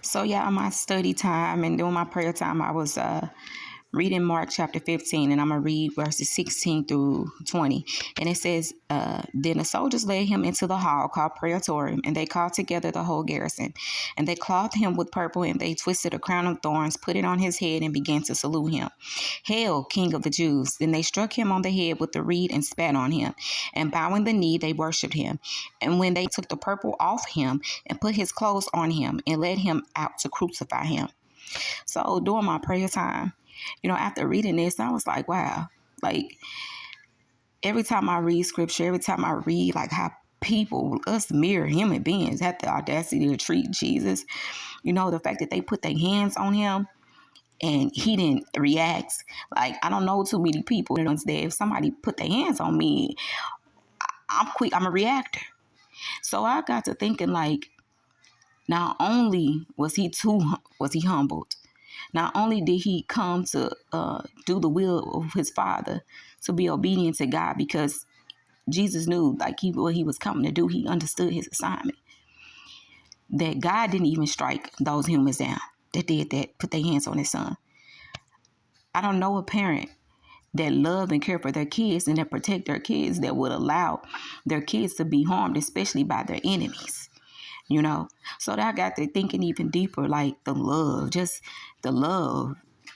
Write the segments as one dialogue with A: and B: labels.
A: So yeah, on my study time and during my prayer time, I was reading Mark chapter 15, and I'm going to read verses 16 through 20. And it says, then the soldiers led him into the hall called Praetorium, and they called together the whole garrison. And they clothed him with purple, and they twisted a crown of thorns, put it on his head, and began to salute him. Hail, King of the Jews. Then they struck him on the head with the reed and spat on him. And bowing the knee, they worshipped him. And when they took the purple off him and put his clothes on him and led him out to crucify him. So during my prayer time, after reading this, I was like, wow, like every time I read scripture, every time I read like how people, us mere human beings, have the audacity to treat Jesus, the fact that they put their hands on him and he didn't react. Like, I don't know too many people that if somebody put their hands on me, I'm quick, I'm a reactor. So I got to thinking, like, not only was he humbled, not only did he come to do the will of his Father, to be obedient to God, because Jesus knew like what he was coming to do. He understood his assignment. That God didn't even strike those humans down that did that, put their hands on his son. I don't know a parent that love and care for their kids and that protect their kids that would allow their kids to be harmed, especially by their enemies. So that I got to thinking even deeper, like the love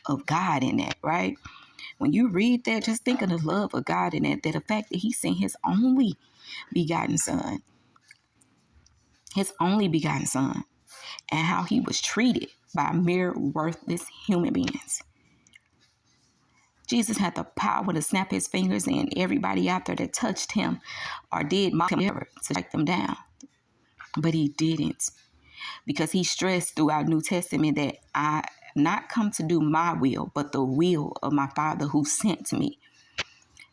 A: of God in that, right? When you read that, just think of the love of God in that the fact that he sent his only begotten son, and how he was treated by mere worthless human beings. Jesus had the power to snap his fingers, and everybody out there that touched him or did mock him ever to strike them down. But he didn't, because he stressed throughout New Testament that I not come to do my will, but the will of my Father who sent me.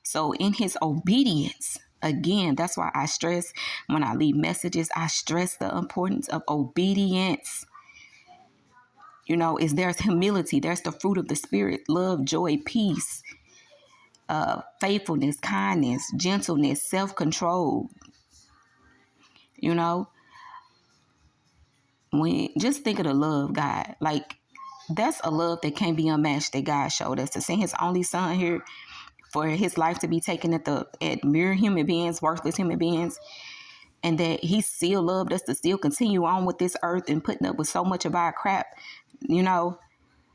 A: So in his obedience, again, that's why I stress when I leave messages, I stress the importance of obedience. There's humility, there's the fruit of the Spirit, love, joy, peace, faithfulness, kindness, gentleness, self-control. When just think of the love, God, like that's a love that can't be unmatched that God showed us, to send his only son here for his life to be taken at mere human beings, worthless human beings, and that he still loved us to still continue on with this earth and putting up with so much of our crap,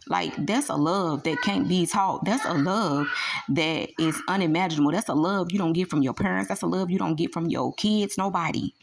A: like that's a love that can't be taught. That's a love that is unimaginable. That's a love you don't get from your parents. That's a love you don't get from your kids, nobody.